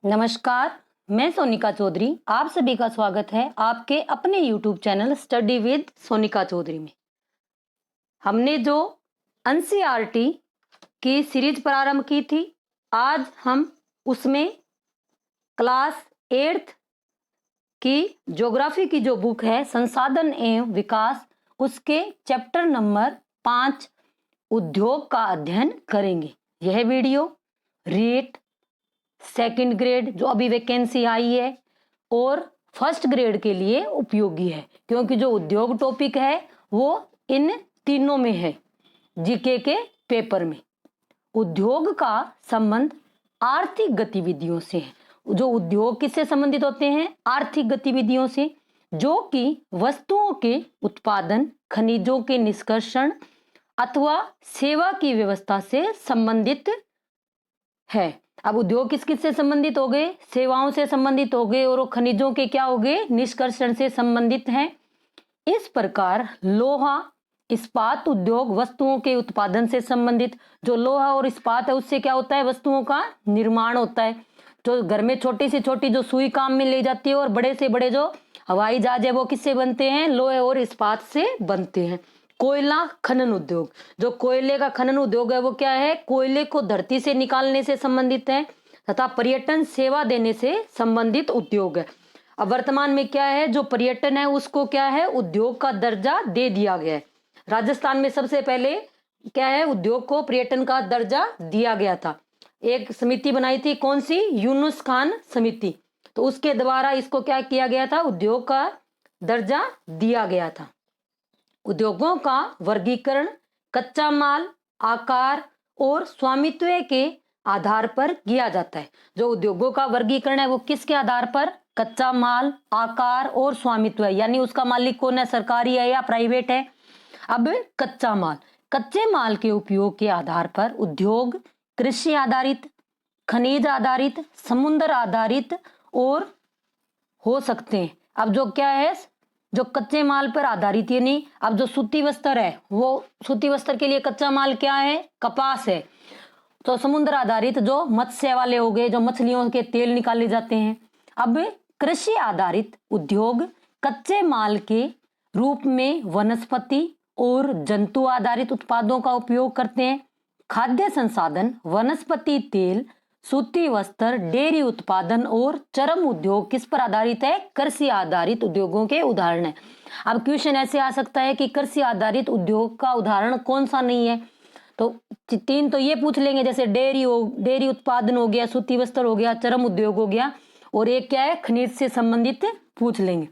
नमस्कार, मैं सोनिका चौधरी। आप सभी का स्वागत है आपके अपने YouTube channel study with Sonika Chaudhary में। हमने जो एनसीईआरटी की सीरीज प्रारंभ की थी, आज हम उसमें क्लास 8th की ज्योग्राफी की जो बुक है संसाधन एवं विकास, उसके चैप्टर नंबर 5 उद्योग का अध्ययन करेंगे। यह वीडियो रीट सेकंड ग्रेड जो अभी वैकेंसी आई है और फर्स्ट ग्रेड के लिए उपयोगी है, क्योंकि जो उद्योग टॉपिक है वो इन तीनों में है। जीके के पेपर में उद्योग का संबंध आर्थिक गतिविधियों से है। जो उद्योग किससे संबंधित होते हैं? आर्थिक गतिविधियों से, जो कि वस्तुओं के उत्पादन, खनिजों के निष्कर्षण अथवा सेवा की व्यवस्था से संबंधित है। अब उद्योग किस किस से संबंधित हो गए? सेवाओं से संबंधित हो गए और खनिजों के क्या हो गए? निष्कर्षण से संबंधित हैं। इस प्रकार लोहा इस्पात उद्योग वस्तुओं के उत्पादन से संबंधित, जो लोहा और इस्पात है उससे क्या होता है? वस्तुओं का निर्माण होता है। जो घर में छोटी से छोटी जो सुई काम में ले जाती है और बड़े से बड़े जो हवाई जहाज है वो किससे बनते हैं? लोहे और इस्पात से बनते हैं। कोयला खनन उद्योग, जो कोयले का खनन उद्योग है वो क्या है? कोयले को धरती से निकालने से संबंधित है तथा पर्यटन सेवा देने से संबंधित उद्योग है। अब वर्तमान में क्या है? जो पर्यटन है उसको क्या है? उद्योग का दर्जा दे दिया गया है। राजस्थान में सबसे पहले क्या है? उद्योग को पर्यटन का दर्जा दिया गया था। एक समिति बनाई थी, कौन सी? यूनुस खान समिति। तो उसके द्वारा इसको क्या किया गया था? उद्योग का दर्जा दिया गया था। उद्योगों का वर्गीकरण कच्चा माल, आकार और स्वामित्व के आधार पर किया जाता है। जो उद्योगों का वर्गीकरण है वो किसके आधार पर? कच्चा माल, आकार और स्वामित्व है, यानी उसका मालिक कौन है? सरकारी है या प्राइवेट है? अब कच्चा माल, कच्चे माल के उपयोग के आधार पर उद्योग कृषि आधारित, खनिज आधारित, समुद्र आधारित और हो सकते हैं। अब जो क्या है? जो कच्चे माल पर आधारित, यानी अब जो सूती वस्त्र है वो सूती वस्त्र के लिए कच्चा माल क्या है? कपास है। तो समुद्र आधारित जो मत्स्य वाले हो गए, जो मछलियों के तेल निकाले जाते हैं। अब कृषि आधारित उद्योग कच्चे माल के रूप में वनस्पति और जंतु आधारित उत्पादों का उपयोग करते हैं। खाद्य संसाधन, वनस्पति तेल, सूती वस्त्र, डेयरी उत्पादन और चर्म उद्योग किस पर आधारित है? कृषि आधारित उद्योगों के उदाहरण है। अब क्वेश्चन ऐसे आ सकता है कि कृषि आधारित उद्योग का उदाहरण कौन सा नहीं है? तो तीन तो ये पूछ लेंगे, जैसे डेयरी उत्पादन हो गया, सूती वस्त्र हो गया, चर्म उद्योग हो गया, और एक क्या है? खनिज से संबंधित पूछ लेंगे।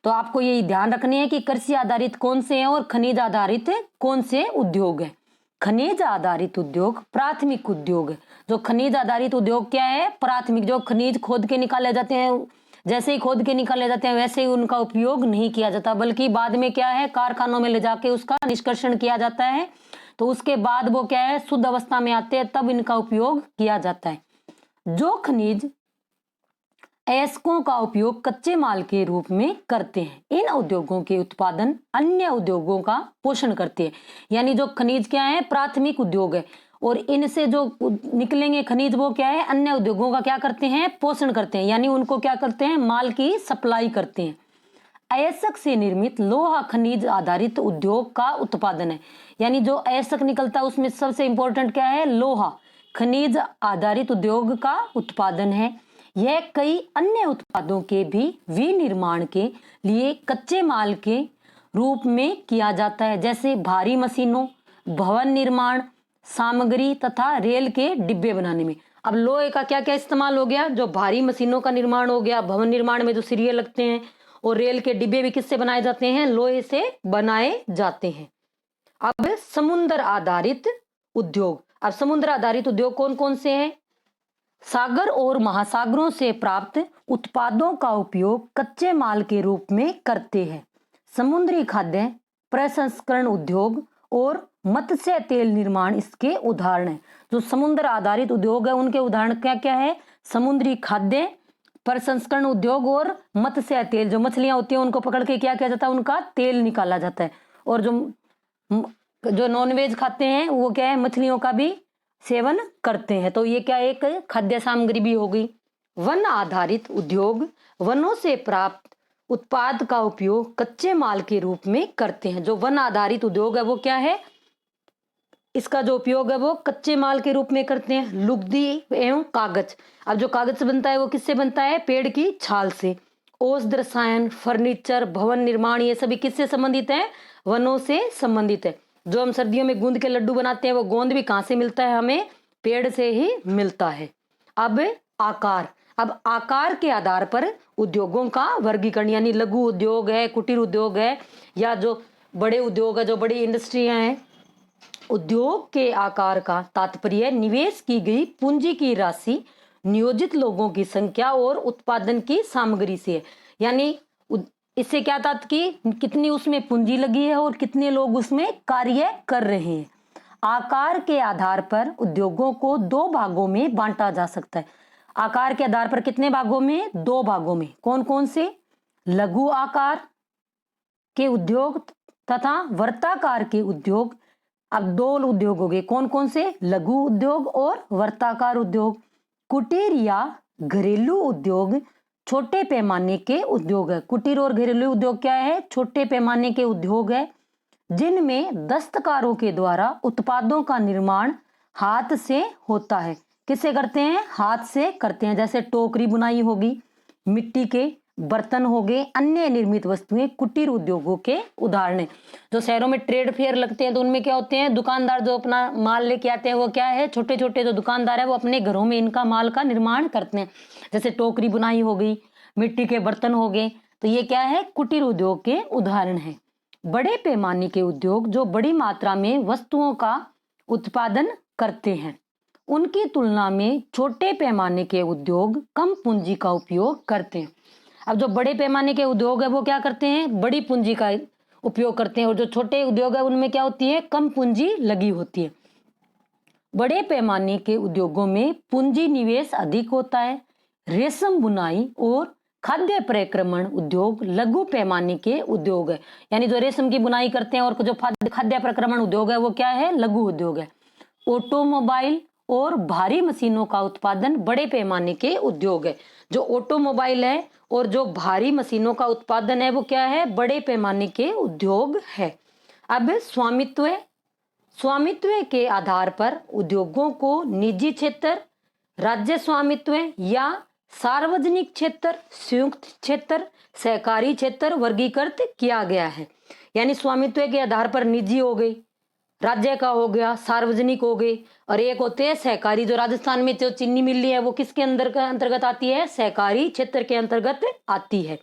तो आपको ये ध्यान रखने है कि कृषि आधारित कौन से हैं और खनिज आधारित कौन से उद्योग है। खनिज आधारित उद्योग प्राथमिक उद्योग है। जो खनिज आधारित उद्योग क्या है? प्राथमिक, जो खनिज खोद के निकाले जाते हैं, जैसे ही खोद के निकाले जाते हैं वैसे ही उनका उपयोग नहीं किया जाता, बल्कि बाद में क्या है? कारखानों में ले जाके उसका निष्कर्षण किया जाता है। तो उसके बाद वो क्या है? शुद्ध अवस्था में आते हैं, तब इनका उपयोग किया जाता है। जो खनिज अयस्कों का उपयोग कच्चे माल के रूप में करते हैं, इन उद्योगों के उत्पादन अन्य उद्योगों का पोषण करते हैं। यानी जो खनिज क्या है? प्राथमिक उद्योग है, और इनसे जो निकलेंगे खनिज वो क्या है? अन्य उद्योगों का क्या करते हैं? पोषण करते हैं, यानी उनको क्या करते हैं? माल की सप्लाई करते हैं। अयस्क से निर्मित लोहा खनिज आधारित उद्योग का उत्पादन है। यानी जो अयस्क निकलता है उसमें सबसे इंपॉर्टेंट क्या है? लोहा खनिज आधारित उद्योग का उत्पादन है। यह कई अन्य उत्पादों के भी विनिर्माण के लिए कच्चे माल के रूप में किया जाता है, जैसे भारी मशीनों, भवन निर्माण सामग्री तथा रेल के डिब्बे बनाने में। अब लोहे का क्या क्या इस्तेमाल हो गया? जो भारी मशीनों का निर्माण हो गया, भवन निर्माण में जो सरिये लगते हैं, और रेल के डिब्बे भी किससे बनाए जाते हैं? लोहे से बनाए जाते हैं। अब समुद्र आधारित उद्योग, अब समुद्र आधारित उद्योग कौन कौन से हैं? सागर और महासागरों से प्राप्त उत्पादों का उपयोग कच्चे माल के रूप में करते हैं। समुद्री खाद्य प्रसंस्करण उद्योग और मत्स्य तेल निर्माण इसके उदाहरण हैं। जो समुद्र आधारित उद्योग है उनके उदाहरण क्या क्या है? समुद्री खाद्य प्रसंस्करण उद्योग और मत्स्य तेल, जो मछलियां होती हैं उनको पकड़ के क्या किया जाता है? उनका तेल निकाला जाता है। और जो नॉनवेज खाते हैं वो क्या है? मछलियों का भी सेवन करते हैं। तो ये क्या एक खाद्य सामग्री भी हो गई। वन आधारित उद्योग वनों से प्राप्त उत्पाद का उपयोग कच्चे माल के रूप में करते हैं। जो वन आधारित उद्योग है वो क्या है, इसका जो उपयोग है वो कच्चे माल के रूप में करते हैं। लुगदी एवं कागज, अब जो कागज बनता है वो किससे बनता है, पेड़ की छाल से। औषध रसायन, फर्नीचर, भवन निर्माण, ये सभी किससे संबंधित है, वनों से संबंधित है। जो हम सर्दियों में गूंद के लड्डू बनाते हैं वो गोंद भी कहां से मिलता है, हमें पेड़ से ही मिलता है। अब आकार, अब आकार के आधार पर उद्योगों का वर्गीकरण, यानी लघु उद्योग है, कुटीर उद्योग है, या जो बड़े उद्योग है, जो बड़ी इंडस्ट्रियां हैं। उद्योग के आकार का तात्पर्य निवेश की गई पूंजी की राशि, नियोजित लोगों की संख्या और उत्पादन की सामग्री से है। यानी इससे क्या तात्पर्य कि कितनी उसमें पूंजी लगी है और कितने लोग उसमें कार्य कर रहे हैं। आकार के आधार पर उद्योगों को दो भागों में बांटा जा सकता है। आकार के आधार पर कितने भागों में, दो भागों में। कौन कौन से, लघु आकार के उद्योग तथा वर्ताकार के उद्योग। अब दो उद्योग हो गए, कौन कौन से, लघु उद्योग और वर्ताकार उद्योग। कुटीर या घरेलू उद्योग छोटे पैमाने के उद्योग है। कुटीर और घरेलू उद्योग क्या है, छोटे पैमाने के उद्योग है, जिनमें दस्तकारों के द्वारा उत्पादों का निर्माण हाथ से होता है। किससे करते हैं, हाथ से करते हैं। जैसे टोकरी बुनाई होगी, मिट्टी के बर्तन हो गए, अन्य निर्मित वस्तुएं कुटीर उद्योगों के उदाहरण हैं। जो शहरों में ट्रेड फेयर लगते हैं तो उनमें क्या होते हैं, दुकानदार जो अपना माल लेके आते हैं वो क्या है, छोटे छोटे जो दुकानदार है वो अपने घरों में इनका माल का निर्माण करते हैं। जैसे टोकरी बुनाई हो गई, मिट्टी के बर्तन हो गए, तो ये क्या है, कुटीर उद्योग के उदाहरण है। बड़े पैमाने के उद्योग जो बड़ी मात्रा में वस्तुओं का उत्पादन करते हैं, उनकी तुलना में छोटे पैमाने के उद्योग कम पूंजी का उपयोग करते हैं। अब जो बड़े पैमाने के उद्योग है वो क्या करते हैं, बड़ी पूंजी का उपयोग करते हैं, और जो छोटे उद्योग है उनमें क्या होती है, कम पूंजी लगी होती है। बड़े पैमाने के उद्योगों में पूंजी निवेश अधिक होता है। रेशम बुनाई और खाद्य प्रक्रमण उद्योग लघु पैमाने के उद्योग है। यानी जो रेशम की बुनाई करते हैं और जो खाद्य प्रक्रमण उद्योग है वो क्या है, लघु उद्योग है। ऑटोमोबाइल और भारी मशीनों का उत्पादन बड़े पैमाने के उद्योग है। जो ऑटोमोबाइल है और जो भारी मशीनों का उत्पादन है वो क्या है, बड़े पैमाने के उद्योग है। अब स्वामित्व, स्वामित्व के आधार पर उद्योगों को निजी क्षेत्र, राज्य स्वामित्व या सार्वजनिक क्षेत्र, संयुक्त क्षेत्र, सहकारी क्षेत्र वर्गीकृत किया गया है। यानी स्वामित्व के आधार पर निजी हो गई, राज्य का हो गया, सार्वजनिक हो गई, और एक होते हैं सहकारी। जो राजस्थान में जो चीनी मिली है वो किसके अंतर्गत आती है, सहकारी क्षेत्र के अंतर्गत आती है।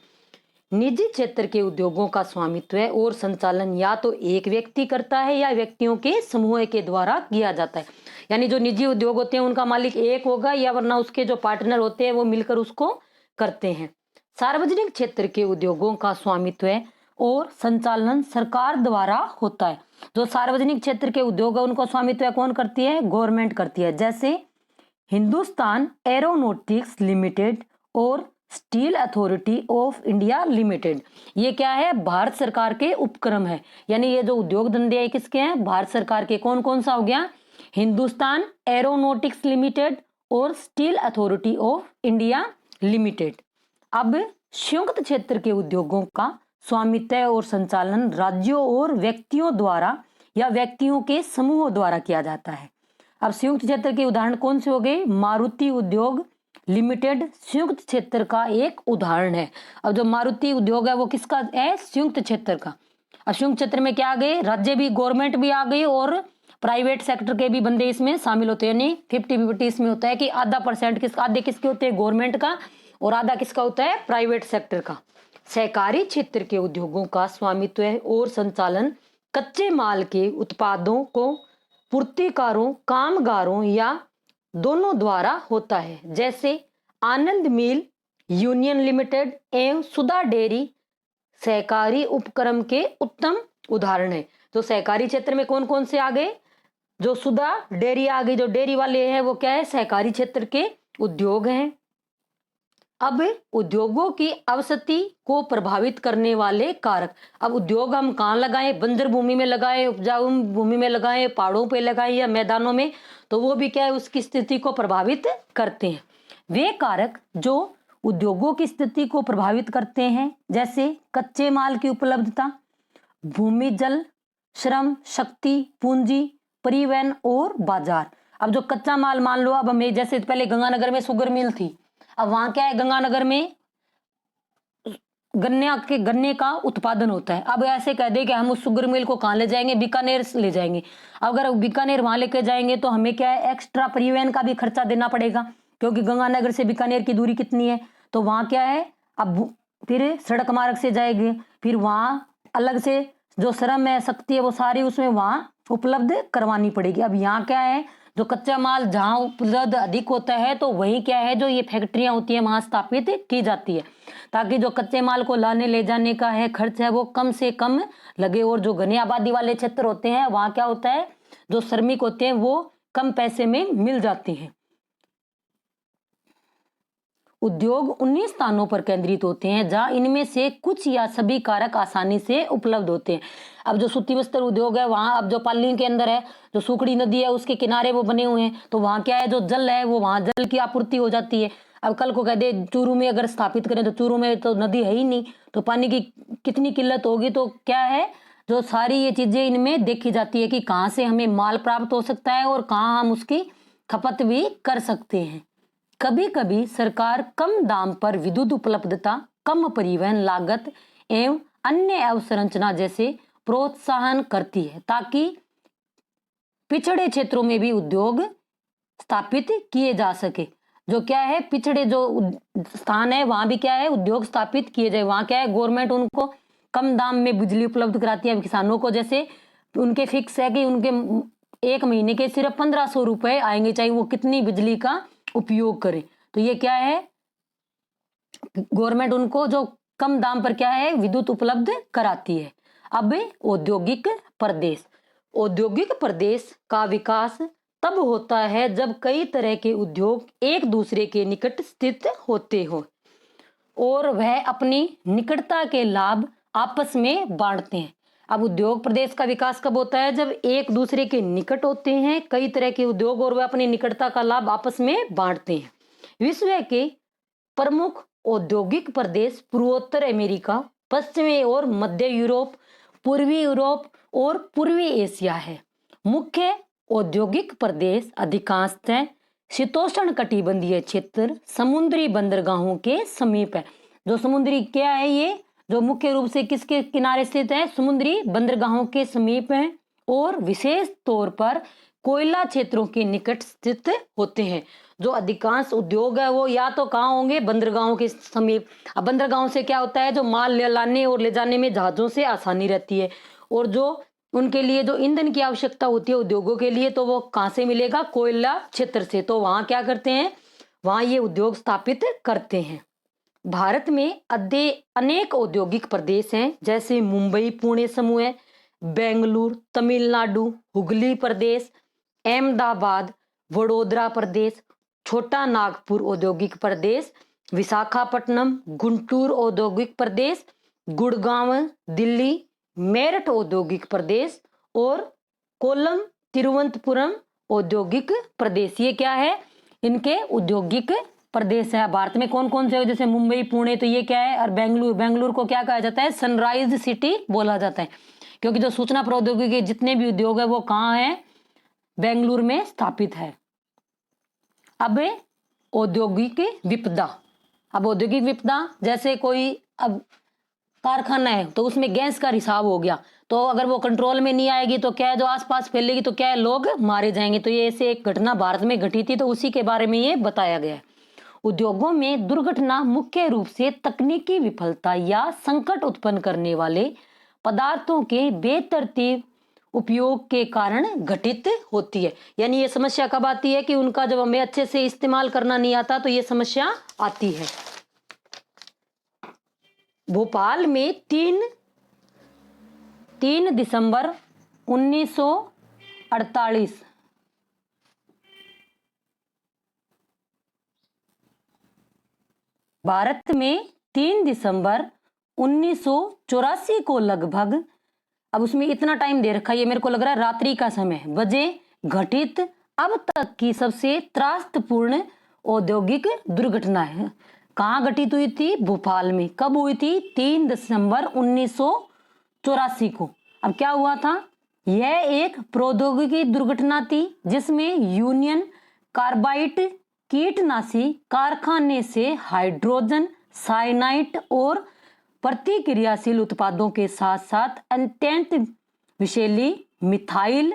निजी क्षेत्र के उद्योगों का स्वामित्व और संचालन या तो एक व्यक्ति करता है या व्यक्तियों के समूह के द्वारा किया जाता है। यानी जो निजी उद्योग होते हैं उनका मालिक एक होगा, या वरना उसके जो पार्टनर होते हैं वो मिलकर उसको करते हैं। सार्वजनिक क्षेत्र के उद्योगों का स्वामित्व और संचालन सरकार द्वारा होता है। जो सार्वजनिक क्षेत्र के उद्योग है उनको स्वामित्व कौन करती है, गवर्नमेंट करती है। जैसे हिंदुस्तान एरोनॉटिक्स लिमिटेड और steel authority of India limited, ये क्या है, भारत सरकार के उपक्रम है। यानी ये जो उद्योग धंधे हैं किसके हैं, भारत सरकार के। कौन कौन सा हो गया, हिंदुस्तान एरोनॉटिक्स लिमिटेड और steel authority of India limited. अब संयुक्त क्षेत्र के उद्योगों का स्वामित्व और संचालन राज्यों और व्यक्तियों द्वारा या व्यक्तियों के समूहों द्वारा किया जाता है। अब संयुक्त क्षेत्र के उदाहरण कौन से हो गए, मारुति उद्योग लिमिटेड संयुक्त क्षेत्र का एक उदाहरण है। अब जो मारुति उद्योग है वो किसका है, संयुक्त क्षेत्र का। अब संयुक्त क्षेत्र में क्या आ गए, राज्य भी, गवर्नमेंट भी आ गई और प्राइवेट सेक्टर के भी बंदे इसमें शामिल होते हैं। यानी 50-50 इसमें होता है कि आधा % आधे किसके होते हैं, गवर्नमेंट का, और आधा किसका होता है, प्राइवेट सेक्टर का। सहकारी क्षेत्र के उद्योगों का स्वामित्व और संचालन कच्चे माल के उत्पादों को पूर्तिकारों, कामगारों या दोनों द्वारा होता है। जैसे आनंद मिल यूनियन लिमिटेड एवं सुधा डेयरी सहकारी उपक्रम के उत्तम उदाहरण है। तो सहकारी क्षेत्र में कौन कौन से आ गए, जो सुधा डेयरी आ गई, जो डेयरी वाले हैं वो क्या है, सहकारी क्षेत्र के उद्योग हैं। अब उद्योगों की अवसति को प्रभावित करने वाले कारक। अब उद्योग हम कहाँ लगाएं, बंजर भूमि में लगाएं, उपजाऊ भूमि में लगाएं, पहाड़ों पे लगाएं या मैदानों में, तो वो भी क्या है, उसकी स्थिति को प्रभावित करते हैं। वे कारक जो उद्योगों की स्थिति को प्रभावित करते हैं, जैसे कच्चे माल की उपलब्धता, भूमि, जल, श्रम, शक्ति, पूंजी, परिवहन और बाजार। अब जो कच्चा माल, मान लो अब हमें, जैसे पहले गंगानगर में शुगर मिल थी, अब वहां क्या है, गंगानगर में गन्ने का उत्पादन होता है। अब ऐसे कह दे कि हम उस शुगर मिल को कहाँ ले जाएंगे, बीकानेर ले जाएंगे। अगर बीकानेर वहां लेके जाएंगे तो हमें क्या है, एक्स्ट्रा परिवहन का भी खर्चा देना पड़ेगा, क्योंकि गंगानगर से बीकानेर की दूरी कितनी है, तो वहां क्या है, अब फिर सड़क मार्ग से जाएंगे, फिर वहां अलग से जो श्रम है, शक्ति है, वो सारी उसमें वहां उपलब्ध करवानी पड़ेगी। अब यहाँ क्या है, जो कच्चा माल जहां उपलब्ध अधिक होता है तो वही क्या है, जो ये फैक्ट्रियां होती है वहां स्थापित की जाती है, ताकि जो कच्चे माल को लाने ले जाने का है खर्च है वो कम से कम लगे। और जो घनी आबादी वाले क्षेत्र होते हैं वहां क्या होता है, जो श्रमिक होते हैं वो कम पैसे में मिल जाते हैं। उद्योग उन्हीं स्थानों पर केंद्रित होते हैं जहां इनमें से कुछ या सभी कारक आसानी से उपलब्ध होते हैं। अब जो सूती वस्त्र उद्योग है वहां, अब जो पाली के अंदर है, जो सुखड़ी नदी है उसके किनारे वो बने हुए हैं, तो वहां क्या है, जो जल है वो वहां जल की आपूर्ति हो जाती है। अब कल को कह दे चूरू में अगर स्थापित करें तो चूरू में तो नदी है ही नहीं, तो पानी की कितनी किल्लत होगी। तो क्या है, जो सारी ये चीजें इनमें देखी जाती है कि कहाँ से हमें माल प्राप्त हो सकता है और कहाँ हम उसकी खपत भी कर सकते हैं। कभी कभी सरकार कम दाम पर विद्युत उपलब्धता, कम परिवहन लागत एवं अन्य अवसंरचना जैसे प्रोत्साहन करती है, ताकि पिछड़े क्षेत्रों में भी उद्योग स्थापित किए जा सके। जो क्या है, पिछड़े जो स्थान है वहां भी क्या है, उद्योग स्थापित किए जाए। वहां क्या है, गवर्नमेंट उनको कम दाम में बिजली उपलब्ध कराती है। किसानों को जैसे उनके फिक्स है कि उनके एक महीने के सिर्फ 1500 रुपए आएंगे, चाहे वो कितनी बिजली का उपयोग करें। तो ये क्या है, गवर्नमेंट उनको जो कम दाम पर क्या है, विद्युत उपलब्ध कराती है। अब औद्योगिक प्रदेश, औद्योगिक प्रदेश का विकास तब होता है जब कई तरह के उद्योग एक दूसरे के निकट स्थित होते हो और वह अपनी निकटता के लाभ आपस में बांटते हैं। अब उद्योग प्रदेश का विकास कब होता है, जब एक दूसरे के निकट होते हैं कई तरह के उद्योग और वह अपनी निकटता का लाभ आपस में बांटते हैं। विश्व के प्रमुख औद्योगिक प्रदेश पूर्वोत्तर अमेरिका, पश्चिमी और मध्य यूरोप, पूर्वी यूरोप और पूर्वी एशिया है। मुख्य औद्योगिक प्रदेश अधिकांशतः शीतोष्ण कटिबंधीय क्षेत्र, समुद्री बंदरगाहों के समीप है। जो समुद्री क्या है, ये जो मुख्य रूप से किसके किनारे स्थित है, समुद्री बंदरगाहों के समीप है और विशेष तौर पर कोयला क्षेत्रों के निकट स्थित होते हैं। जो अधिकांश उद्योग है वो या तो कहाँ होंगे, बंदरगाहों के समीप। अब बंदरगाहों से क्या होता है, जो माल लाने और ले जाने में जहाजों से आसानी रहती है, और जो उनके लिए जो ईंधन की आवश्यकता होती है उद्योगों के लिए, तो वो कहाँ से मिलेगा, कोयला क्षेत्र से। तो वहां क्या करते हैं, वहां ये उद्योग स्थापित करते हैं। भारत में अनेक औद्योगिक प्रदेश हैं, जैसे मुंबई पुणे समूह है, बेंगलुरु, तमिलनाडु, हुगली प्रदेश, अहमदाबाद, वडोदरा प्रदेश, छोटा नागपुर औद्योगिक प्रदेश, विशाखापट्टनम, गुंटूर औद्योगिक प्रदेश, गुड़गांव दिल्ली, मेरठ औद्योगिक प्रदेश और कोल्लम तिरुवनंतपुरम औद्योगिक प्रदेश। ये क्या है, इनके औद्योगिक प्रदेश है। भारत में कौन कौन से, जैसे मुंबई पुणे, तो ये क्या है, और बेंगलुरु को क्या कहा जाता है, सनराइज सिटी बोला जाता है, क्योंकि जो सूचना प्रौद्योगिकी के जितने भी उद्योग है वो कहाँ है, बेंगलुरु में स्थापित है। अब औद्योगिक विपदा, अब औद्योगिक विपदा जैसे कोई अब कारखाना है तो उसमें गैस का रिसाव हो गया, तो अगर वो कंट्रोल में नहीं आएगी तो क्या है, जो आसपास फैलेगी तो क्या है, लोग मारे जाएंगे। तो ये ऐसे एक घटना भारत में घटी थी, तो उसी के बारे में ये बताया गया है। उद्योगों में दुर्घटना मुख्य रूप से तकनीकी विफलता या संकट उत्पन्न करने वाले पदार्थों के बेतरतीब उपयोग के कारण घटित होती है। यानी ये समस्या कब आती है कि उनका जब हमें अच्छे से इस्तेमाल करना नहीं आता तो ये समस्या आती है। भोपाल में 3 दिसंबर 1948 भारत में 3 दिसंबर 1984 को लगभग, अब उसमें इतना टाइम दे रखा है, ये मेरे को लग रहा है रात्रि का समय, बजे घटित अब तक की सबसे त्रासदपूर्ण औद्योगिक दुर्घटना है। कहाँ घटित हुई थी? भोपाल में। कब हुई थी? 3 दिसंबर 1984 को। अब क्या हुआ था? यह एक प्रौद्योगिकी दुर्घटना थी जिसमें यूनियन कार्बाइड कीटनाशी कारखाने से हाइड्रोजन साइनाइड और प्रतिक्रियाशील उत्पादों के साथ साथ अत्यंत विषैली मिथाइल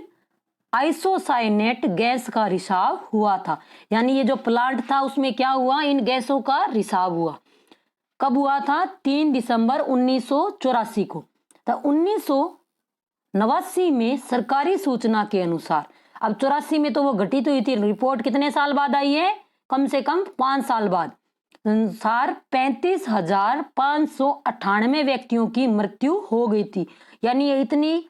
आइसोसाइनेट गैस का रिसाव हुआ था। यानी ये जो प्लांट था उसमें क्या हुआ? इन गैसों का रिसाव हुआ। कब हुआ था? 3 दिसंबर 1984 को। तो 1989 में सरकारी सूचना के अनुसार, अब 84 में तो वो घटित हुई थी, रिपोर्ट कितने साल बाद आई है? कम से कम 5 साल बाद। अनुसार 35,598 व्यक्तियों की मृत्यु हो गई थी। यानी ये इतनी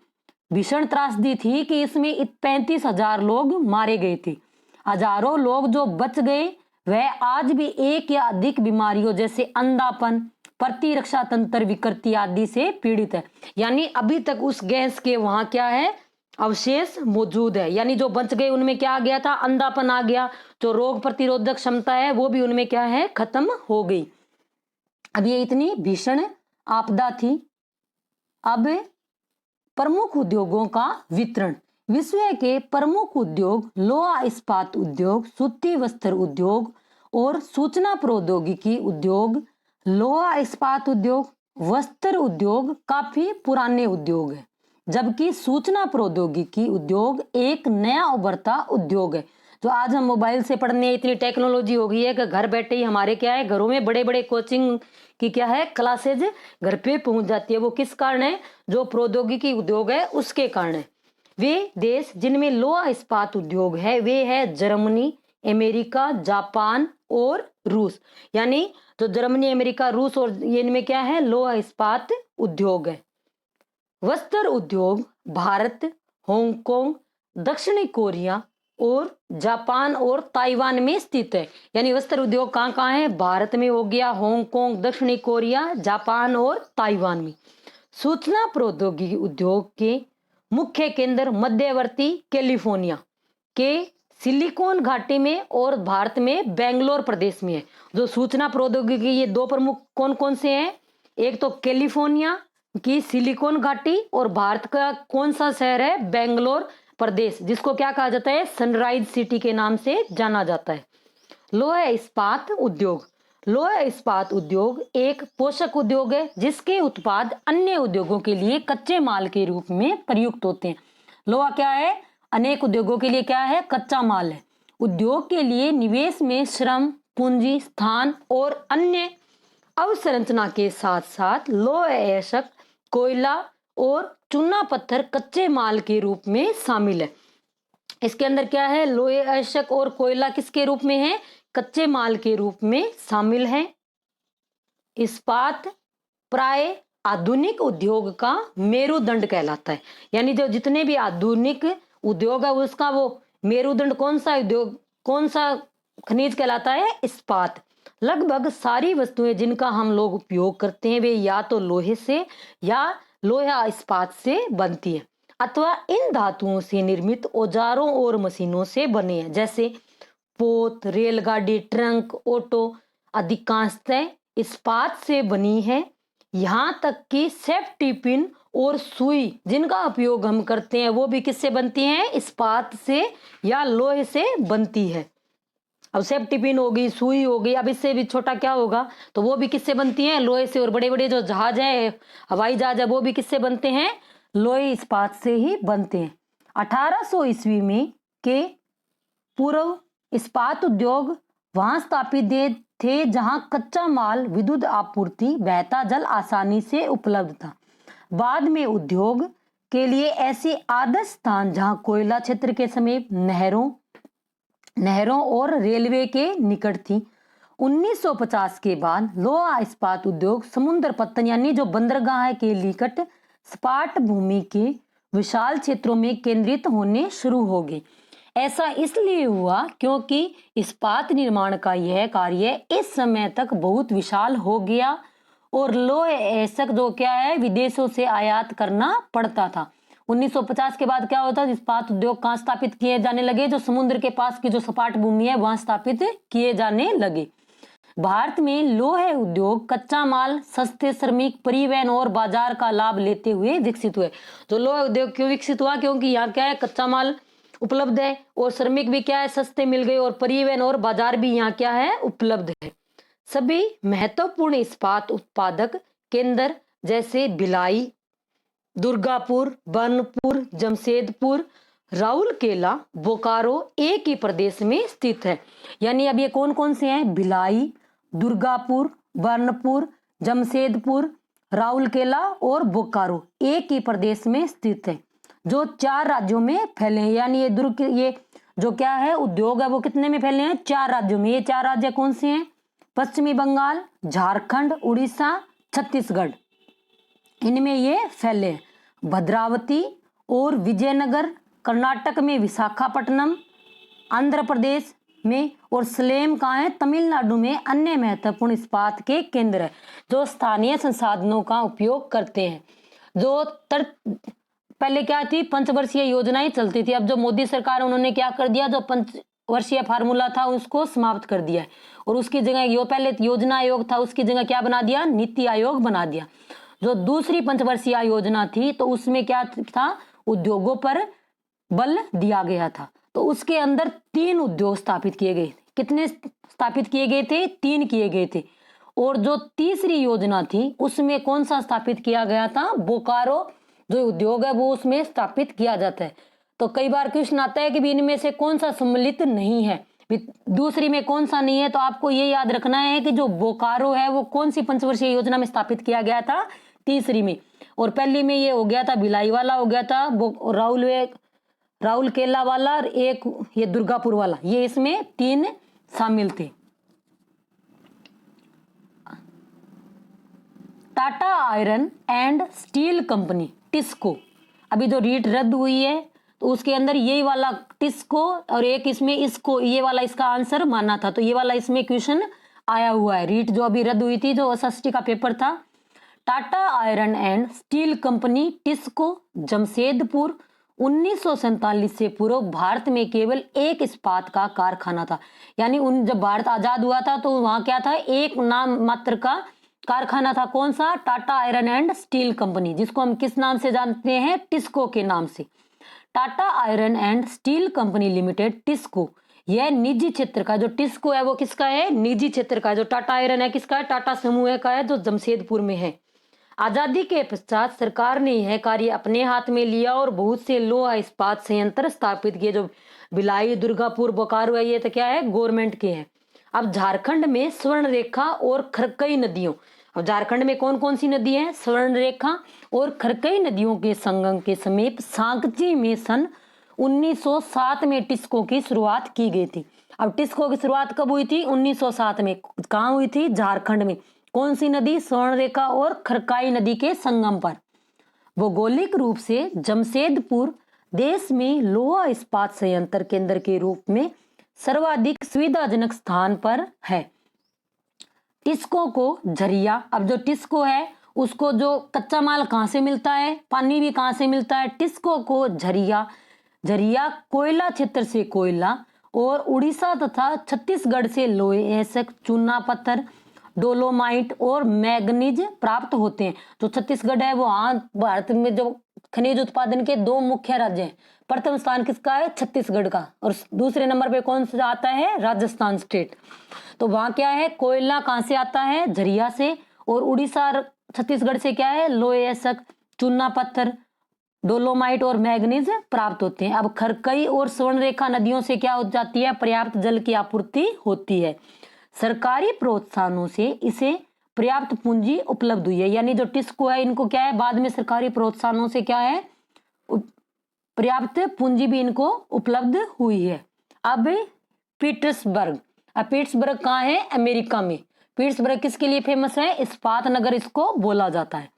भीषण त्रासदी थी कि इसमें 35,000 लोग मारे गए थे। हजारों लोग जो बच गए वह आज भी एक या अधिक बीमारियों जैसे अंधापन, प्रतिरक्षा तंत्र विकृति आदि से पीड़ित है। यानी अभी तक उस गैस के वहां क्या है? अवशेष मौजूद है। यानी जो बच गए उनमें क्या आ गया था? अंधापन आ गया। जो रोग प्रतिरोधक क्षमता है वो भी उनमें क्या है? खत्म हो गई। अब ये इतनी भीषण आपदा थी। अब प्रमुख उद्योगों का वितरण। विश्व के प्रमुख उद्योग लोहा इस्पात उद्योग, सूती वस्त्र उद्योग और सूचना प्रौद्योगिकी उद्योग। लोहा इस्पात उद्योग, वस्त्र उद्योग काफी पुराने उद्योग है, जबकि सूचना प्रौद्योगिकी उद्योग एक नया उभरता उद्योग है। जो आज हम मोबाइल से पढ़ने, इतनी टेक्नोलॉजी हो गई है कि घर बैठे ही हमारे क्या है, घरों में बड़े बड़े कोचिंग की क्या है, क्लासेज घर पे पहुंच जाती है। वो किस कारण है? जो प्रौद्योगिकी उद्योग है उसके कारण है। वे देश जिनमें लोहा इस्पात उद्योग है वे है जर्मनी, अमेरिका, जापान और रूस। यानी जो जर्मनी, अमेरिका, रूस और ये इनमें क्या है? लोहा इस्पात उद्योग है। वस्त्र उद्योग भारत, हांगकांग, दक्षिणी कोरिया और जापान और ताइवान में स्थित है। यानी वस्त्र उद्योग कहाँ कहाँ है? भारत में हो गया, हांगकांग, दक्षिणी कोरिया, जापान और ताइवान में। सूचना प्रौद्योगिकी उद्योग के मुख्य केंद्र मध्यवर्ती कैलिफोर्निया के सिलिकॉन घाटी में और भारत में बेंगलोर प्रदेश में है। जो सूचना प्रौद्योगिकी ये दो प्रमुख कौन कौन से हैं? एक तो कैलिफोर्निया की सिलिकॉन घाटी और भारत का कौन सा शहर है? बेंगलोर प्रदेश, जिसको क्या कहा जाता है? सनराइज सिटी के नाम से जाना जाता है। लोहा इस्पात उद्योग। लोहा इस्पात उद्योग एक पोषक उद्योग है जिसके उत्पाद अन्य उद्योगों के लिए कच्चे माल के रूप में प्रयुक्त होते हैं। लोहा क्या है? अनेक उद्योगों के लिए क्या है? कच्चा माल है। उद्योग के लिए निवेश में श्रम, पूंजी, स्थान और अन्य अवसंरचना के साथ साथ लोहा अयस्क, कोयला और चूना पत्थर कच्चे माल के रूप में शामिल है। इसके अंदर क्या है? लोहे अयस्क और कोयला किसके रूप में है? कच्चे माल के रूप में शामिल है। इस्पात प्राय आधुनिक उद्योग का मेरुदंड कहलाता है। यानी जो जितने भी आधुनिक उद्योग है उसका वो मेरुदंड कौन सा उद्योग, कौन सा खनिज कहलाता है? इस्पात। लगभग सारी वस्तुएं जिनका हम लोग उपयोग करते हैं वे या तो लोहे से या लोहा इस्पात से बनती है अथवा इन धातुओं से निर्मित औजारों और मशीनों से बने हैं, जैसे पोत, रेलगाड़ी, ट्रंक, ऑटो अधिकांशतः इस्पात से बनी है। यहाँ तक कि सेफ्टी पिन और सुई जिनका उपयोग हम करते हैं वो भी किससे बनती हैं? इस्पात से या लोहे से बनती है। अब सेफ्टी पिन होगी, सुई होगी, अब इससे भी छोटा क्या होगा तो वो भी किससे बनती हैं? लोहे से। और बड़े बड़े जो जहाज है, हवाई जहाज है, वो भी किससे बनते हैं? लोहे इस्पात से ही बनते हैं। 1800 ईस्वी में के पूर्व इस्पात उद्योग वहां स्थापित थे जहां कच्चा माल, विद्युत आपूर्ति, बहता जल आसानी से उपलब्ध था। बाद में उद्योग के लिए ऐसे आदर्श स्थान जहां कोयला क्षेत्र के समीप नहरों और रेलवे के निकट थी। 1950 के बाद लोहा इस्पात उद्योग समुद्र पत्तन यानी जो बंदरगाह के निकट सपाट भूमि के विशाल क्षेत्रों में केंद्रित होने शुरू हो गए। ऐसा इसलिए हुआ क्योंकि इस्पात निर्माण का यह कार्य इस समय तक बहुत विशाल हो गया और लोहे अयस्क जो क्या है विदेशों से आयात करना पड़ता था। 1950 के बाद क्या होता है, इस्पात उद्योग कहाँ स्थापित किए जाने लगे, जो समुद्र के पास की जो सपाट भूमि है वहां स्थापित किए जाने लगे। भारत में लोहे उद्योग कच्चा माल, सस्ते श्रमिक, परिवहन और बाजार का लाभ लेते हुए विकसित हुए। तो लोहे उद्योग क्यों विकसित हुआ, क्योंकि यहाँ क्या है, कच्चा माल उपलब्ध है और श्रमिक भी क्या है, सस्ते मिल गए, और परिवहन और बाजार भी यहाँ क्या है, उपलब्ध है। सभी महत्वपूर्ण इस्पात उत्पादक केंद्र जैसे भिलाई, दुर्गापुर, बर्नपुर, जमशेदपुर, राउरकेला, बोकारो एक ही प्रदेश में स्थित है। यानी अब ये कौन कौन से हैं, भिलाई, दुर्गापुर, बर्नपुर, जमशेदपुर, राउरकेला और बोकारो एक ही प्रदेश में स्थित है, जो 4 राज्यों में फैले हैं। यानी ये जो क्या है, उद्योग है, वो कितने में फैले हैं, 4 राज्यों में। ये 4 राज्य कौन से हैं, पश्चिमी बंगाल, झारखंड, उड़ीसा, छत्तीसगढ़, इनमें ये फैले हैं। भद्रावती और विजयनगर कर्नाटक में, विशाखापट्टनम आंध्र प्रदेश में, और सलेम कहाँ है, तमिलनाडु में अन्य महत्वपूर्ण इस्पात के केंद्र है, जो स्थानीय संसाधनों का उपयोग करते हैं। जो पहले क्या थी, पंचवर्षीय योजनाएं चलती थी। अब जो मोदी सरकार, उन्होंने क्या कर दिया, जो पंचवर्षीय फार्मूला था उसको समाप्त कर दिया है, और उसकी जगह पहले योजना आयोग था, उसकी जगह क्या बना दिया, नीति आयोग बना दिया। जो दूसरी पंचवर्षीय योजना थी तो उसमें क्या था, उद्योगों पर बल दिया गया था। तो उसके अंदर 3 उद्योग स्थापित किए गए। कितने स्थापित किए गए थे, 3 किए गए थे। और जो तीसरी योजना थी उसमें कौन सा स्थापित किया गया था, बोकारो जो उद्योग है वो उसमें स्थापित किया जाता है। तो कई बार क्वेश्चन आता है कि इनमें से कौन सा सम्मिलित नहीं है, दूसरी में कौन सा नहीं है। तो आपको ये याद रखना है कि जो बोकारो है वो कौन सी पंचवर्षीय योजना में स्थापित किया गया था, तीसरी में। और पहली में ये हो गया था, भिलाई वाला हो गया था, राउरकेला वाला, और एक ये दुर्गापुर वाला, ये इसमें 3 शामिल थे। Tata iron and steel company TISCO, अभी जो रीट रद्द हुई है तो उसके अंदर यही वाला टिस्को और एक इसमें इसको, ये वाला इसका आंसर माना था। तो ये वाला इसमें क्वेश्चन आया हुआ है। रीट जो अभी रद्द हुई थी, जो एसएसटी का पेपर था। Tata iron and steel company TISCO Jamshedpur 1947 से पूर्व भारत में केवल एक इस्पात का कारखाना था। यानी जब भारत आजाद हुआ था तो वहां क्या था, एक नाम मात्र का कारखाना था। कौन सा, Tata iron and steel company, जिसको हम किस नाम से जानते हैं, टिस्को के नाम से। Tata iron and steel company limited TISCO, यह निजी क्षेत्र का, जो टिस्को है वो किसका है, निजी क्षेत्र का। जो टाटा आयरन है किसका है, टाटा समूह का है, जो जमशेदपुर में है। आजादी के पश्चात सरकार ने यह कार्य अपने हाथ में लिया और बहुत से लोहा इस्पात संयंत्र स्थापित किए। जो भिलाई, दुर्गापुर, बोकारो है, ये तो क्या है, गवर्नमेंट के हैं। अब झारखंड में स्वर्ण रेखा और खरकई नदियों, अब झारखंड में कौन कौन सी नदी है, स्वर्ण रेखा और खरकई नदियों के संगम के समीप सांकची में सन 1907 में टिस्को की शुरुआत की गई थी। अब टिस्को की शुरुआत कब हुई थी, 1907 में। कहाँ हुई थी, झारखंड में। कौन सी नदी, स्वर्ण रेखा और खरकाई नदी के संगम पर। भौगोलिक रूप से जमशेदपुर देश में लोहा इस्पात संयंत्र केंद्र के रूप में सर्वाधिक सुविधाजनक स्थान पर है। टिस्को को झरिया, अब जो टिस्को है उसको जो कच्चा माल कहाँ से मिलता है, पानी भी कहाँ से मिलता है, टिस्को को झरिया कोयला क्षेत्र से कोयला और उड़ीसा तथा छत्तीसगढ़ से लोहे, ऐसे चूना पत्थर, डोलोमाइट और मैग्नीज प्राप्त होते हैं। जो छत्तीसगढ़ है वो भारत में जो खनिज उत्पादन के 2 मुख्य राज्य हैं। प्रथम स्थान किसका है, छत्तीसगढ़ का, और दूसरे नंबर पे कौन सा आता है, राजस्थान स्टेट। तो वहां क्या है, कोयला कहाँ से आता है, झरिया से, और उड़ीसा और छत्तीसगढ़ से क्या है, लोहे, ऐसा चूना पत्थर, डोलोमाइट और मैग्नीज प्राप्त होते हैं। अब खरकई और स्वर्ण रेखा नदियों से क्या हो जाती है, पर्याप्त जल की आपूर्ति होती है। सरकारी प्रोत्साहनों से इसे पर्याप्त पूंजी उपलब्ध हुई है। यानी जो टिस्को है इनको क्या है, बाद में सरकारी प्रोत्साहनों से क्या है, पर्याप्त पूंजी भी इनको उपलब्ध हुई है। अब पीटर्सबर्ग, अब पीटर्सबर्ग कहाँ है, अमेरिका में। पीटर्सबर्ग किसके लिए फेमस है, इस्पात नगर इसको बोला जाता है।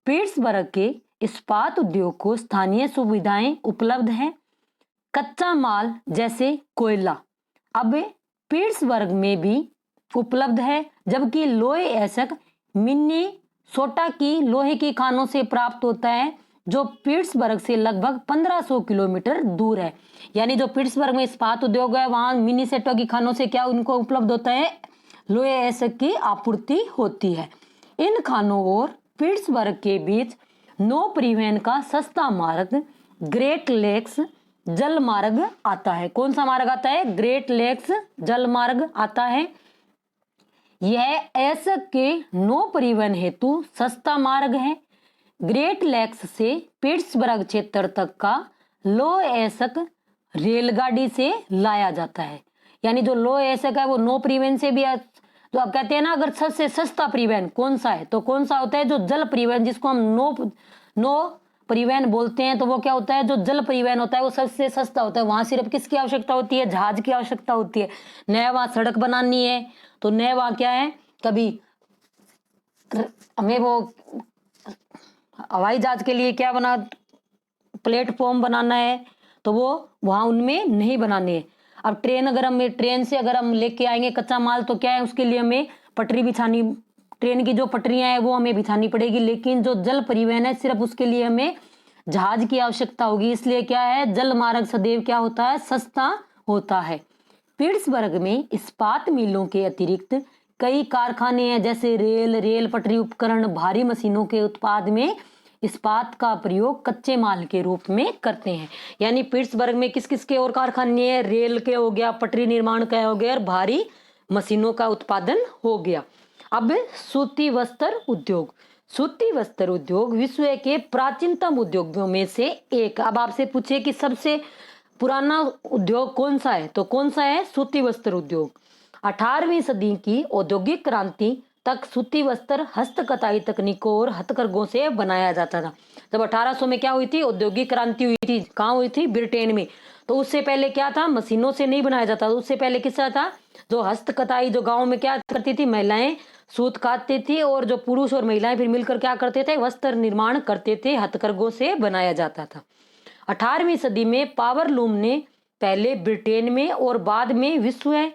पीटर्सबर्ग के इस्पात उद्योग को स्थानीय सुविधाएं उपलब्ध है, कच्चा माल जैसे कोयला अब पीटर्सबर्ग में भी उपलब्ध है, जबकि लोहे ऐसक मिन्नी सोटा की लोहे की खानों से प्राप्त होता है, जो पिट्सबर्ग से लगभग 1500 किलोमीटर दूर है। यानी जो पिट्सबर्ग में इस्पात उद्योग है, वहां मिनीसोटा की खानों से क्या उनको उपलब्ध होता है, लोहे एसिड की आपूर्ति होती है। इन खानों और पिट्सबर्ग के बीच नौ परिवहन का सस्ता मार्ग ग्रेट लेक्स जल मार्ग आता है। कौन सा मार्ग आता है? ग्रेट लेक्स जल मार्ग आता है। यह एसिड के नौ परिवहन हेतु सस्ता मार्ग है। ग्रेट लेक्स से पिट्सबर्ग क्षेत्र तक का लो एसक रेलगाड़ी से लाया जाता है। यानी जो लो एसक है वो नो परिवहन से भी जो आप कहते हैं ना, अगर सबसे सस्ता परिवहन कौन सा है, तो कौन सा होता है? जो जल परिवहन, जिसको हम नो परिवहन बोलते हैं, तो वो क्या होता है? जो जल परिवहन होता है वो सबसे सस्ता होता है। वहां सिर्फ किसकी आवश्यकता होती है? जहाज की आवश्यकता होती है। नया वहां सड़क बनानी है तो नया वहां क्या है, कभी हमें वो हवाई जहाज के लिए क्या बना, प्लेटफॉर्म बनाना है, तो वो वहां उनमें नहीं बनाने हैं। अब ट्रेन, अगर हम ट्रेन से अगर हम लेके आएंगे कच्चा माल, तो क्या है, उसके लिए हमें पटरी बिछानी, ट्रेन की जो पटरियां हैं वो हमें बिछानी पड़ेगी। लेकिन जो जल परिवहन है सिर्फ उसके लिए हमें जहाज की आवश्यकता होगी। इसलिए क्या है, जल मार्ग सदैव क्या होता है? सस्ता होता है। पिट्सबर्ग में इस्पात मिलों के अतिरिक्त कई कारखाने हैं, जैसे रेल पटरी उपकरण, भारी मशीनों के उत्पाद में इस्पात का प्रयोग कच्चे माल के रूप में करते हैं। यानी पिट्सबर्ग में किस किस के और कारखाने हैं? रेल के हो गया, पटरी निर्माण का हो गया, और भारी मशीनों का उत्पादन हो गया। अब सूती वस्त्र उद्योग। सूती वस्त्र उद्योग विश्व के प्राचीनतम उद्योगों में से एक। अब आपसे पूछे कि सबसे पुराना उद्योग कौन सा है, तो कौन सा है? सूती वस्त्र उद्योग। 18वीं सदी की औद्योगिक क्रांति तक सूती वस्त्र हस्तकताई तकनीकों और हथकरघों से बनाया जाता था। जब 1800 में क्या हुई थी? औद्योगिक क्रांति हुई थी। कहाँ हुई थी? ब्रिटेन में। तो उससे पहले क्या था? मशीनों से नहीं बनाया जाता। उससे पहले किसका था? जो हस्तकताई, जो गाँव में क्या करती थी, महिलाएं सूत काटती थी, और जो पुरुष और महिलाएं फिर मिलकर क्या करते थे? वस्त्र निर्माण करते थे, हथकरघों से बनाया जाता था। 18वीं सदी में पावरलूम ने पहले ब्रिटेन में और बाद में विश्व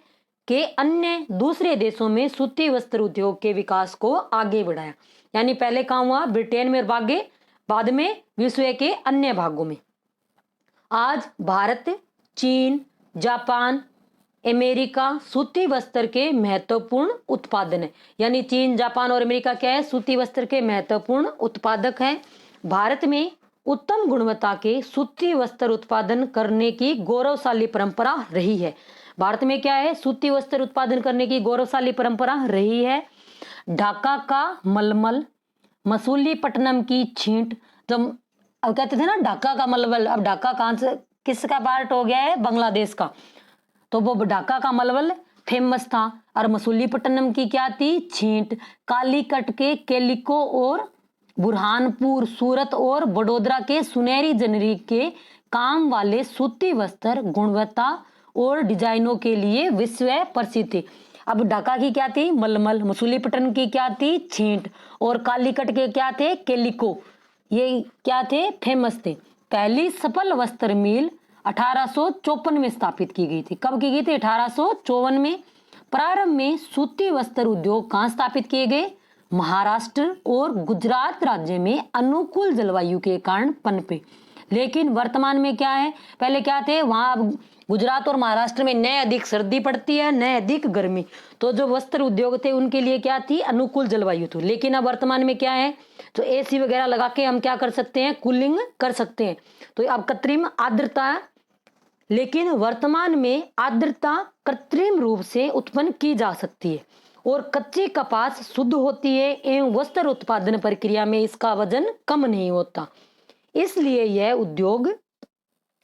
के अन्य दूसरे देशों में सूती वस्त्र उद्योग के विकास को आगे बढ़ाया। यानी पहले कहाँ हुआ? ब्रिटेन में, और बाद में विश्व के अन्य भागों में। आज भारत, चीन, जापान, अमेरिका सूती वस्त्र के महत्वपूर्ण उत्पादन है। यानी चीन, जापान और अमेरिका क्या है? सूती वस्त्र के महत्वपूर्ण उत्पादक हैं। भारत में उत्तम गुणवत्ता के सूती वस्त्र उत्पादन करने की गौरवशाली परंपरा रही है। भारत में क्या है? सूती वस्त्र उत्पादन करने की गौरवशाली परंपरा रही है। ढाका का मलमल, मसूलीपट्टनम की छींट, जब अब कहते थे ना ढाका का मलमल, अब ढाका कहां से, किसका पार्ट हो गया है? बांग्लादेश का। तो वो ढाका का मलमल फेमस था। और मसूलीपट्टनम की क्या थी? छींट। कालीकट के केलिको और बुरहानपुर, सूरत और बड़ोदरा के सुनहरी जनरी के काम वाले सूती वस्त्र गुणवत्ता और डिजाइनों के लिए विश्व प्रसिद्ध थे। अब ढाका की क्या थी? मलमल। मसूलीपट्टनम की क्या थी? छींट। और कालीकट के क्या थे? केलिको। ये क्या थे? फेमस थे। पहली सफल वस्त्र मिल 1854 में स्थापित की गई थी। कब की गई थी? 1854 में। प्रारंभ में सूती वस्त्र उद्योग कहाँ स्थापित किए गए? महाराष्ट्र और गुजरात राज्य में अनुकूल जलवायु के कारण पनपे। लेकिन वर्तमान में क्या है? पहले क्या थे वहां? गुजरात और महाराष्ट्र में न अधिक सर्दी पड़ती है, न अधिक गर्मी। तो जो वस्त्र उद्योग थे उनके लिए क्या थी? अनुकूल जलवायु थी। लेकिन अब वर्तमान में क्या है? तो एसी वगैरह लगा के हम क्या कर सकते हैं? कूलिंग कर सकते हैं। तो अब कृत्रिम आर्द्रता, लेकिन वर्तमान में आर्द्रता कृत्रिम रूप से उत्पन्न की जा सकती है और कच्ची कपास शुद्ध होती है एवं वस्त्र उत्पादन प्रक्रिया में इसका वजन कम नहीं होता। इसलिए यह उद्योग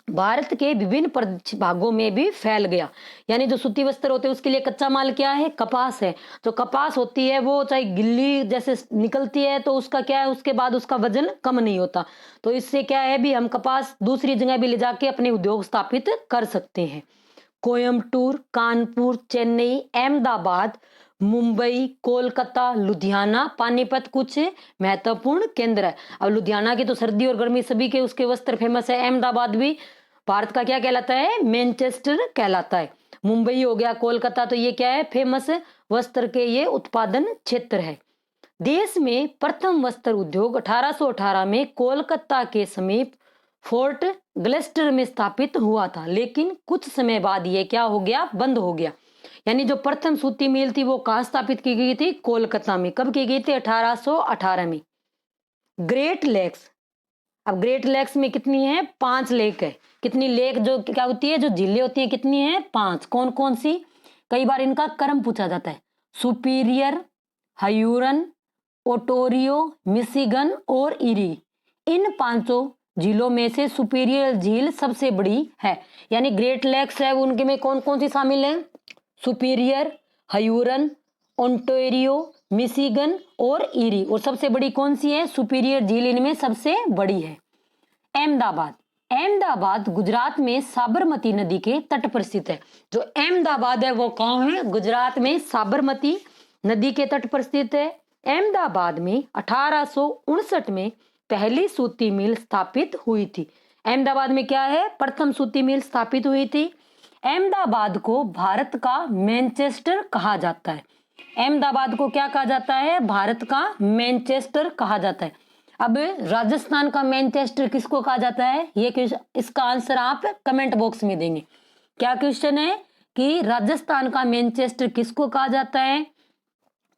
भारत के विभिन्न भागों में भी फैल गया। यानी जो सूती वस्त्र होते हैं उसके लिए कच्चा माल क्या है? कपास है। जो कपास होती है वो चाहे गिल्ली जैसे निकलती है तो उसका क्या है? उसके बाद उसका वजन कम नहीं होता। तो इससे क्या है भी, हम कपास दूसरी जगह भी ले जाके अपने उद्योग स्थापित कर सकते हैं। कोयम्बटूर, कानपुर, चेन्नई, अहमदाबाद, मुंबई, कोलकाता, लुधियाना, पानीपत कुछ महत्वपूर्ण केंद्र है। अब लुधियाना की तो सर्दी और गर्मी सभी के उसके वस्त्र फेमस है। अहमदाबाद भी भारत का क्या कहलाता है? मैनचेस्टर कहलाता है। मुंबई हो गया, कोलकाता, तो ये क्या है? फेमस वस्त्र के ये उत्पादन क्षेत्र है। देश में प्रथम वस्त्र उद्योग 1818 में कोलकाता के समीप फोर्ट ग्लिस्टर में स्थापित हुआ था, लेकिन कुछ समय बाद ये क्या हो गया, बंद हो गया। यानी जो प्रथम सूती मिल थी वो कहाँ स्थापित की गई थी, कोलकाता में। कब की गई थी, 1818 में। ग्रेट लेक्स, अब ग्रेट लेक्स में कितनी है, 5 लेक है। कितनी लेक जो क्या होती है, जो झीलें होती है, कितनी है, 5। कौन कौन सी, कई बार इनका क्रम पूछा जाता है। सुपीरियर, हयूरन, ओटोरियो, मिशिगन और इरी। इन 5 झीलों में से सुपीरियर झील सबसे बड़ी है। यानी ग्रेट लेक्स है उनके में कौन कौन सी शामिल है, सुपीरियर, हयूरन, ओंटारियो, मिशिगन और इरी। और सबसे बड़ी कौन सी है, सुपीरियर झील इनमें सबसे बड़ी है। अहमदाबाद, अहमदाबाद गुजरात में साबरमती नदी के तट पर स्थित है। जो अहमदाबाद है वो कहाँ है, गुजरात में साबरमती नदी के तट पर स्थित है। अहमदाबाद में 1859 में पहली सूती मिल स्थापित हुई थी। अहमदाबाद में क्या है, प्रथम सूती मिल स्थापित हुई थी। अहमदाबाद को भारत का मैनचेस्टर कहा जाता है। अहमदाबाद को क्या कहा जाता है, भारत का मैनचेस्टर कहा जाता है। अब राजस्थान का मैनचेस्टर किसको कहा जाता है, ये इसका आंसर आप कमेंट बॉक्स में देंगे। क्या क्वेश्चन है कि राजस्थान का मैनचेस्टर किसको कहा जाता है।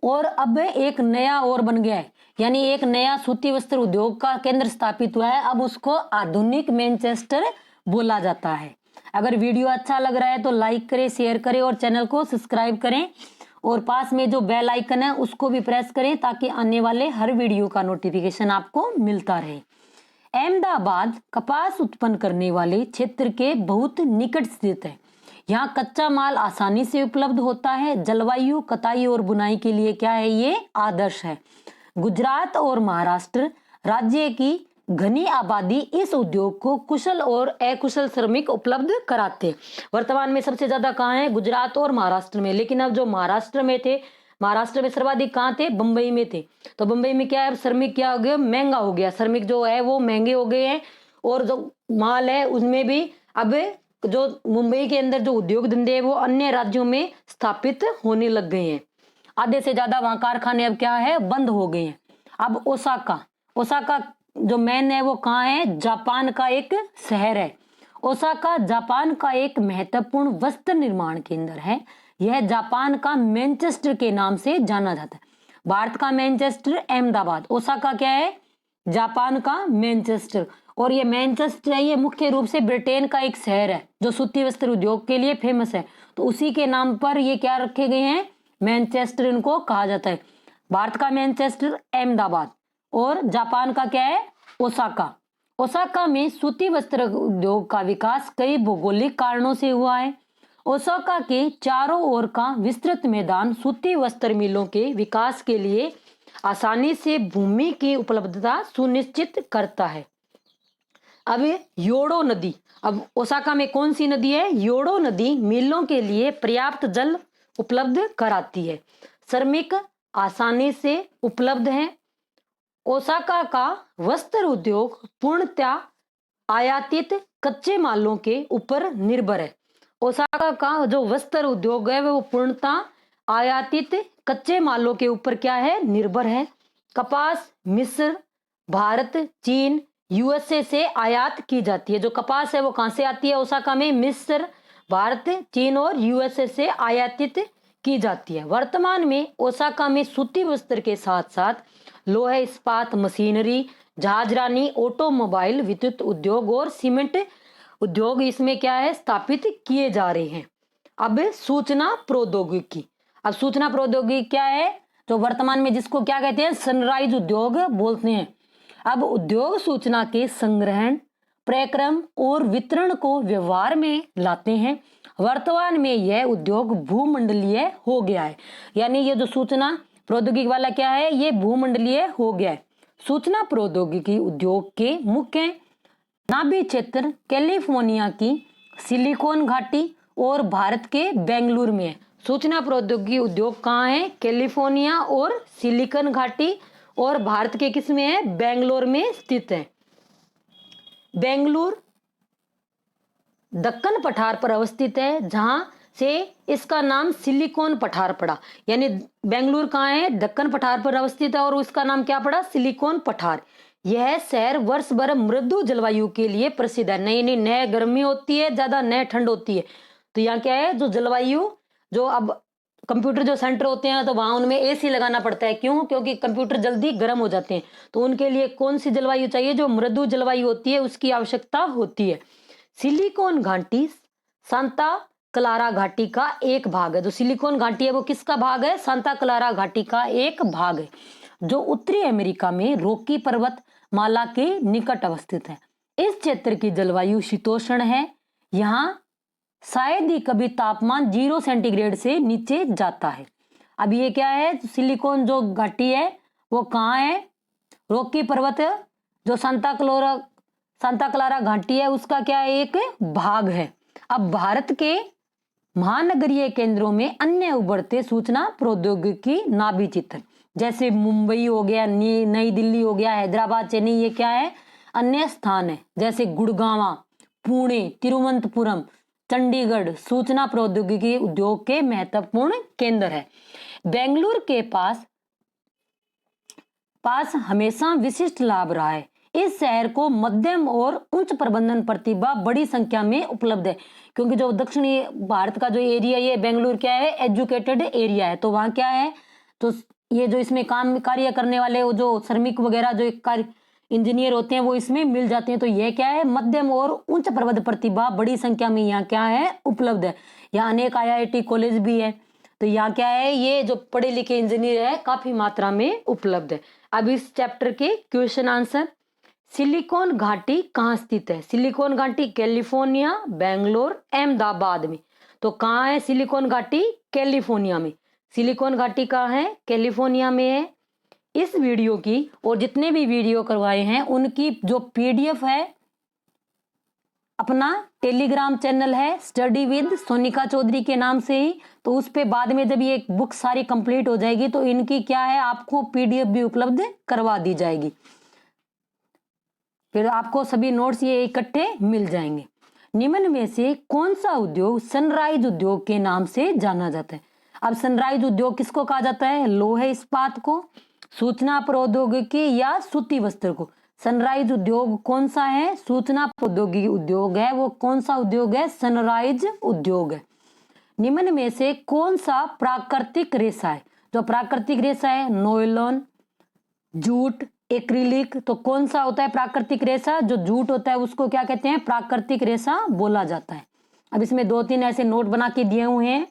और अब एक नया और बन गया है, यानी एक नया सूती वस्त्र उद्योग का केंद्र स्थापित हुआ है। अब उसको आधुनिक मैनचेस्टर बोला जाता है। अगर वीडियो अच्छा लग रहा है तो लाइक करें, शेयर करें और चैनल को सब्सक्राइब करें। और पास में जो बेल आइकन है उसको भी प्रेस करें ताकि आने वाले हर वीडियो का नोटिफिकेशन आपको मिलता रहे। अहमदाबाद कपास उत्पन्न करने वाले क्षेत्र के बहुत निकट स्थित है। यहाँ कच्चा माल आसानी से उपलब्ध होता है। जलवायु कताई और बुनाई के लिए क्या है, ये आदर्श है। गुजरात और महाराष्ट्र राज्य की घनी आबादी इस उद्योग को कुशल और अकुशल श्रमिक उपलब्ध कराते हैं। वर्तमान में सबसे ज्यादा कहाँ है, गुजरात और महाराष्ट्र में। लेकिन अब जो महाराष्ट्र में थे, महाराष्ट्र में सर्वाधिक कहाँ थे, बंबई में थे। तो बंबई में क्या है, श्रमिक क्या हो गया, महंगा हो गया। श्रमिक जो है वो महंगे हो गए हैं। और जो माल है उसमें भी अब जो मुंबई के अंदर जो उद्योग धंधे है वो अन्य राज्यों में स्थापित होने लग गए हैं। आधे से ज्यादा वहां कारखाने अब क्या है, बंद हो गए हैं। अब ओसाका, ओसाका जो मेन है वो कहाँ है, जापान का एक शहर है। ओसाका जापान का एक महत्वपूर्ण वस्त्र निर्माण केंद्र है। यह जापान का मैनचेस्टर के नाम से जाना जाता है। भारत का मैनचेस्टर अहमदाबाद, ओसाका क्या है, जापान का मैनचेस्टर। और ये मैनचेस्टर है, ये मुख्य रूप से ब्रिटेन का एक शहर है जो सूती वस्त्र उद्योग के लिए फेमस है। तो उसी के नाम पर ये क्या रखे गए हैं, मैनचेस्टर इनको कहा जाता है। भारत का मैनचेस्टर अहमदाबाद और जापान का क्या है, ओसाका। ओसाका में सूती वस्त्र उद्योग का विकास कई भौगोलिक कारणों से हुआ है। ओसाका के चारों ओर का विस्तृत मैदान सूती वस्त्र मिलों के विकास के लिए आसानी से भूमि की उपलब्धता सुनिश्चित करता है। अब योडो नदी, अब ओसाका में कौन सी नदी है, योडो नदी मिलों के लिए पर्याप्त जल उपलब्ध कराती है। श्रमिक आसानी से उपलब्ध है। ओसाका का वस्त्र उद्योग पूर्णतः आयातित कच्चे मालों के ऊपर निर्भर है। ओसाका का जो वस्त्र उद्योग है वो पूर्णतः आयातित कच्चे मालों के ऊपर क्या है, निर्भर है। कपास मिस्र, भारत, चीन, यूएसए से आयात की जाती है। जो कपास है वो कहां से आती है, ओसाका में मिस्र, भारत, चीन और यूएसए से आयातित की जाती है। वर्तमान में ओसाका में सूती वस्त्र के साथ साथ लोहा इस्पात मशीनरी, जहाजरानी, ऑटोमोबाइल, विद्युत उद्योग और सीमेंट उद्योग इसमें क्या है, स्थापित किए जा रहे हैं। अब सूचना प्रौद्योगिकी, अब सूचना प्रौद्योगिकी क्या है, जो वर्तमान में जिसको क्या कहते हैं, सनराइज उद्योग बोलते हैं। अब उद्योग सूचना के संग्रहण, प्रक्रम और वितरण को व्यवहार में लाते हैं। वर्तमान में यह उद्योग भूमंडलीय हो गया है। यानी ये जो सूचना प्रौद्योगिकी वाला क्या है, ये भूमंडलीय हो गया है। सूचना प्रौद्योगिकी उद्योग के मुख्य नाभि क्षेत्र कैलिफोर्निया की सिलिकॉन घाटी और भारत के बेंगलुरु में है। सूचना प्रौद्योगिकी उद्योग कहाँ है, कैलिफोर्निया और सिलिकॉन घाटी, और भारत के किस में है, बेंगलोर में स्थित है। बेंगलुरु दक्कन पठार पर अवस्थित है, जहां से इसका नाम सिलिकॉन पठार पड़ा। यानी बेंगलुरु कहाँ है, दक्कन पठार पर अवस्थित है और उसका नाम क्या पड़ा, सिलिकॉन पठार। यह शहर वर्ष भर मृदु जलवायु के लिए प्रसिद्ध है। नई नई न गर्मी होती है ज्यादा, न ठंड होती है। तो यहाँ क्या है, जो जलवायु, जो अब कंप्यूटर जो सेंटर होते हैं तो वहां उनमें एसी लगाना पड़ता है। क्यों? क्योंकि कंप्यूटर जल्दी गर्म हो जाते हैं। तो उनके लिए कौन सी जलवायु चाहिए, जो मृदु जलवायु होती है उसकी आवश्यकता होती है। सिलिकॉन घाटी सांता क्लारा घाटी का एक भाग है। जो सिलिकॉन घाटी है वो किसका भाग है, सांता क्लारा घाटी का एक भाग है, जो उत्तरी अमेरिका में रॉकी पर्वत माला के निकट अवस्थित है। इस क्षेत्र की जलवायु शीतोष्ण है। यहाँ शायद ही कभी तापमान 0 सेंटीग्रेड से नीचे जाता है। अब ये क्या है, सिलिकॉन जो घाटी है वो कहाँ है, रॉकी पर्वत जो सांता क्लारा घाटी है उसका क्या है, एक भाग है। अब भारत के महानगरीय केंद्रों में अन्य उभरते सूचना प्रौद्योगिकी नाभि चित्र, जैसे मुंबई हो गया, नई दिल्ली हो गया, हैदराबाद, चेन्नई, ये क्या है, अन्य स्थान है। जैसे गुड़गांव, पुणे, तिरुवनंतपुरम, चंडीगढ़ सूचना प्रौद्योगिकी उद्योग के महत्वपूर्ण केंद्र है। बेंगलुरु के पास हमेशा विशिष्ट लाभ रहा है। इस शहर को मध्यम और उच्च प्रबंधन प्रतिभा बड़ी संख्या में उपलब्ध है, क्योंकि जो दक्षिणी भारत का जो एरिया है बेंगलुरु क्या है, एजुकेटेड एरिया है। तो वहां क्या है, तो ये जो इसमें कार्य करने वाले वो जो श्रमिक वगैरह जो कार्य इंजीनियर होते हैं वो इसमें मिल जाते हैं। तो यह क्या है, मध्यम और उच्च प्रबंध प्रतिभा बड़ी संख्या में यहाँ क्या है, उपलब्ध है। यहाँ अनेक IIT कॉलेज भी है। तो यहाँ क्या है, ये जो पढ़े लिखे इंजीनियर है काफी मात्रा में उपलब्ध है। अब इस चैप्टर के क्वेश्चन आंसर, सिलिकॉन घाटी कहाँ स्थित है, सिलिकॉन घाटी कैलिफोर्निया, बेंगलोर, अहमदाबाद में। तो कहाँ है सिलिकॉन घाटी, कैलिफोर्निया में। सिलिकॉन घाटी कहाँ है, कैलिफोर्निया में है। इस वीडियो की और जितने भी वीडियो करवाए हैं उनकी जो PDF है, अपना टेलीग्राम चैनल है स्टडी विद सोनिका चौधरी के नाम से ही, तो उस पे बाद में जब ये बुक सारी कंप्लीट हो जाएगी तो इनकी क्या है, आपको PDF भी उपलब्ध करवा दी जाएगी। फिर आपको सभी नोट्स ये इकट्ठे मिल जाएंगे। निम्न में से कौन सा उद्योग सनराइज उद्योग के नाम से जाना जाता है। अब सनराइज उद्योग किसको कहा जाता है, लोहे इस्पात को, सूचना प्रौद्योगिकी या सूती वस्त्र को। सनराइज उद्योग कौन सा है, सूचना प्रौद्योगिकी उद्योग है। वो कौन सा उद्योग है, सनराइज उद्योग है। निम्न में से कौन सा प्राकृतिक रेशा है, जो प्राकृतिक रेशा है, नॉयलॉन, जूट, एक्रिलिक। तो कौन सा होता है प्राकृतिक रेशा, जो जूट होता है उसको क्या कहते हैं, प्राकृतिक रेशा बोला जाता है। अब इसमें 2-3 ऐसे नोट बना के दिए हुए हैं।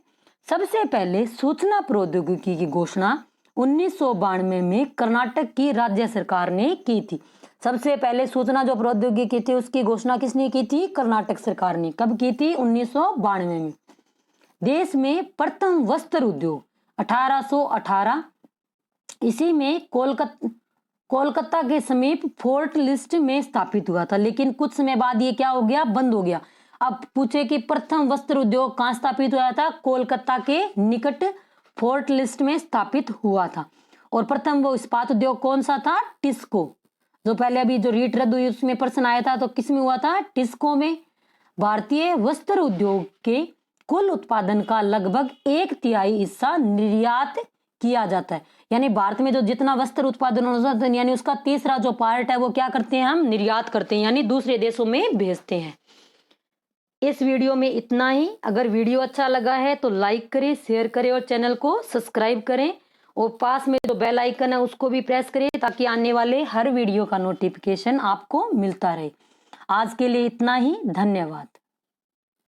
सबसे पहले सूचना प्रौद्योगिकी की घोषणा 1992 में कर्नाटक की राज्य सरकार ने की थी। सबसे पहले सूचना जो प्रौद्योगिकी थी उसकी घोषणा किसने की थी, कर्नाटक सरकार ने। कब की थी, 1992 में। देश में प्रथम वस्त्र उद्योग 1818 इसी में कोलकाता के समीप फोर्ट लिस्ट में स्थापित हुआ था, लेकिन कुछ समय बाद ये क्या हो गया, बंद हो गया। अब पूछे कि प्रथम वस्त्र उद्योग कहाँ स्थापित हुआ था, कोलकाता के निकट फोर्ट लिस्ट में स्थापित हुआ था। और प्रथम वो इस्पात उद्योग कौन सा था, टिस्को। जो पहले अभी जो रीट रद्द हुई उसमें प्रश्न आया था, तो किस में हुआ था, टिस्को में। भारतीय वस्त्र उद्योग के कुल उत्पादन का लगभग 1/3 हिस्सा निर्यात किया जाता है। यानी भारत में जो जितना वस्त्र उत्पादन होता है यानी उसका तीसरा जो पार्ट है वो क्या करते हैं, हम निर्यात करते हैं, यानी दूसरे देशों में भेजते हैं। इस वीडियो में इतना ही। अगर वीडियो अच्छा लगा है तो लाइक करें, शेयर करें और चैनल को सब्सक्राइब करें। और पास में जो बेल आइकन है उसको भी प्रेस करें ताकि आने वाले हर वीडियो का नोटिफिकेशन आपको मिलता रहे। आज के लिए इतना ही, धन्यवाद।